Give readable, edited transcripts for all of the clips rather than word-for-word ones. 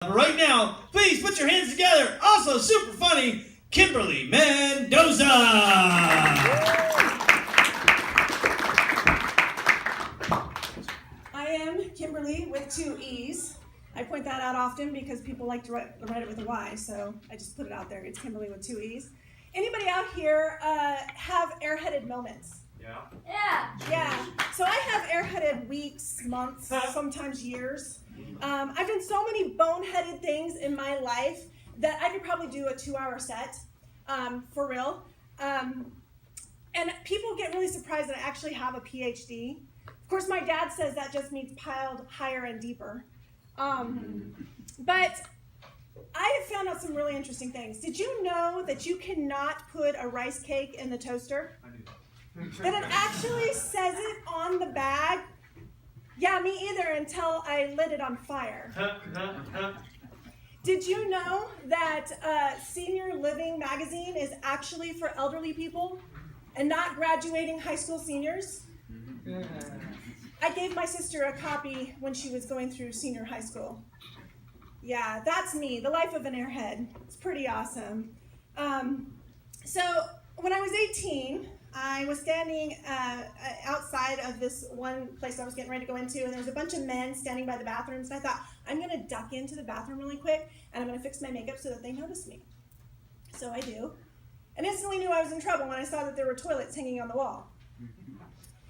Right now, please put your hands together. Also super funny, Kimberlee Mendoza. I am Kimberlee with 2 E's. I point that out often because people like to write it with a Y, so I just put it out there. It's Kimberlee with 2 E's. Anybody out here have airheaded moments? Yeah. So I have airheaded weeks, months, sometimes years. I've done so many boneheaded things in my life that I could probably do a 2-hour set, for real. And people get really surprised that I actually have a PhD. Of course, my dad says that just means piled higher and deeper. But I have found out some really interesting things. Did you know that you cannot put a rice cake in the toaster? That it actually says it on the bag? Yeah, me either, until I lit it on fire. Did you know that Senior Living magazine is actually for elderly people and not graduating high school seniors? I gave my sister a copy when she was going through senior high school. Yeah, that's me, the life of an airhead. It's pretty awesome. So when I was 18, I was standing outside of this one place I was getting ready to go into, and there was a bunch of men standing by the bathrooms, and I thought, I'm going to duck into the bathroom really quick, and I'm going to fix my makeup so that they notice me. So I do, and instantly knew I was in trouble when I saw that there were toilets hanging on the wall.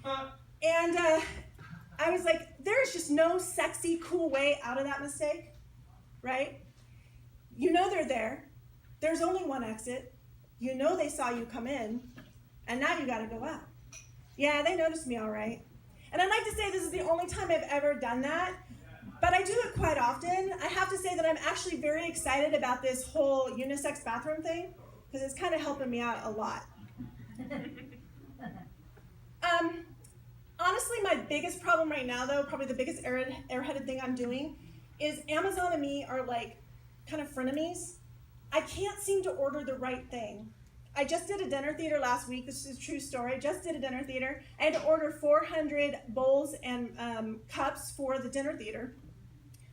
And I was like, there's just no sexy, cool way out of that mistake, right? You know they're there. There's only one exit. You know they saw you come in. And now you gotta go out. Yeah, they noticed me all right. And I'd like to say this is the only time I've ever done that, but I do it quite often. I have to say that I'm actually very excited about this whole unisex bathroom thing, because it's kind of helping me out a lot. Honestly, my biggest problem right now, though, probably the biggest airheaded thing I'm doing, is Amazon and me are like kind of frenemies. I can't seem to order the right thing. I just did a dinner theater last week. This is a true story. I just did a dinner theater. I had to order 400 bowls and cups for the dinner theater.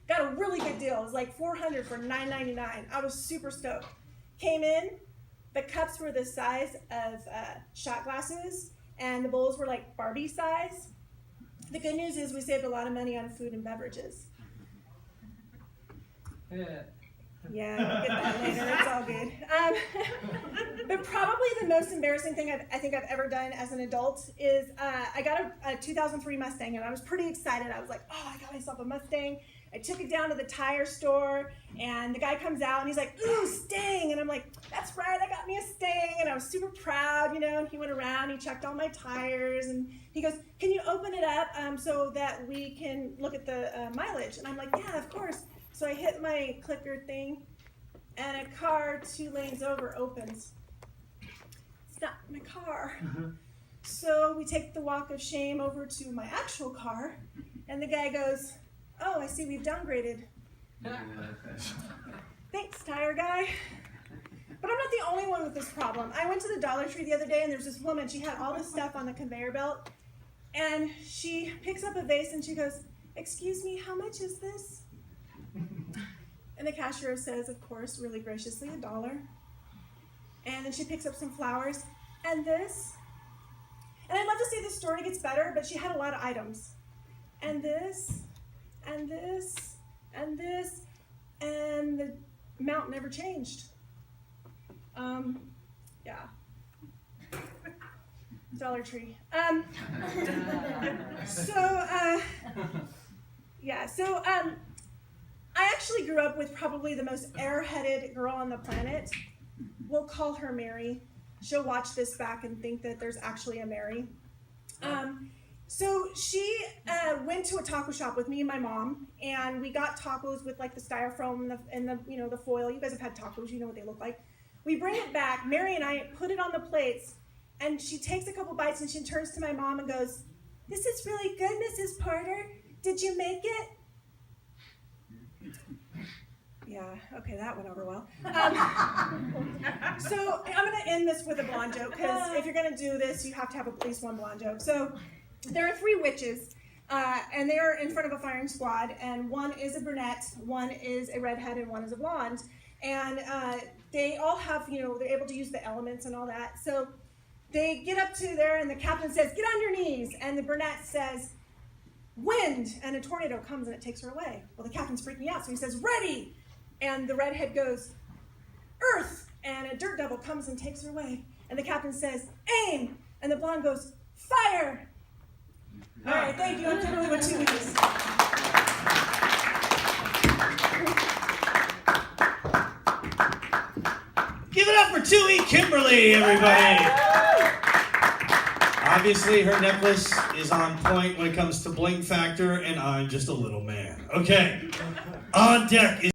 Got a really good deal. It was like 400 for $9.99. I was super stoked. Came in, the cups were the size of shot glasses, and the bowls were like Barbie size. The good news is we saved a lot of money on food and beverages. Yeah, we'll get that later. It's all good. But probably the most embarrassing thing I think I've ever done as an adult is I got a 2003 Mustang, and I was pretty excited. I was like, oh, I got myself a Mustang. I took it down to the tire store, and the guy comes out, and he's like, ooh, Stang. And I'm like, that's right, I got me a Stang. And I was super proud, you know, and he went around, he checked all my tires, and he goes, can you open it up so that we can look at the mileage? And I'm like, yeah, of course. So I hit my clicker thing, and a car 2 lanes over opens. It's not my car. So we take the walk of shame over to my actual car, and the guy goes, oh, I see we've downgraded. Thanks, tire guy. But I'm not the only one with this problem. I went to the Dollar Tree the other day, and there's this woman. She had all this stuff on the conveyor belt, and she picks up a vase, and she goes, excuse me, how much is this? And the cashier says, of course, really graciously, $1. And then she picks up some flowers, and this. And I'd love to say the story gets better, but she had a lot of items. And this, and this, and this, and the amount never changed. Yeah. Dollar Tree. I actually grew up with probably the most airheaded girl on the planet. We'll call her Mary. She'll watch this back and think that there's actually a Mary. So she went to a taco shop with me and my mom, and we got tacos with like the styrofoam and the foil. You guys have had tacos, you know what they look like. We bring it back. Mary and I put it on the plates, and she takes a couple bites and she turns to my mom and goes, "This is really good, Mrs. Porter. Did you make it?" Yeah, okay, that went over well. So I'm going to end this with a blonde joke, because if you're going to do this, you have to have at least one blonde joke. So there are 3 witches. And they are in front of a firing squad, and one is a brunette, one is a redhead, and one is a blonde. And they all have, they're able to use the elements and all that. So they get up to there, and the captain says, "Get on your knees." And the brunette says, "Wind." And a tornado comes and it takes her away. Well, the captain's freaking out, so he says, "Ready." And the redhead goes, "Earth." And a dirt devil comes and takes her away. And the captain says, "Aim." And the blonde goes, "Fire." All right, thank you. I'm Kimberlee with 2 weeks. Give it up for 2-week Kimberlee, everybody. Obviously, her necklace is on point when it comes to bling factor, and I'm just a little man. Okay, on deck is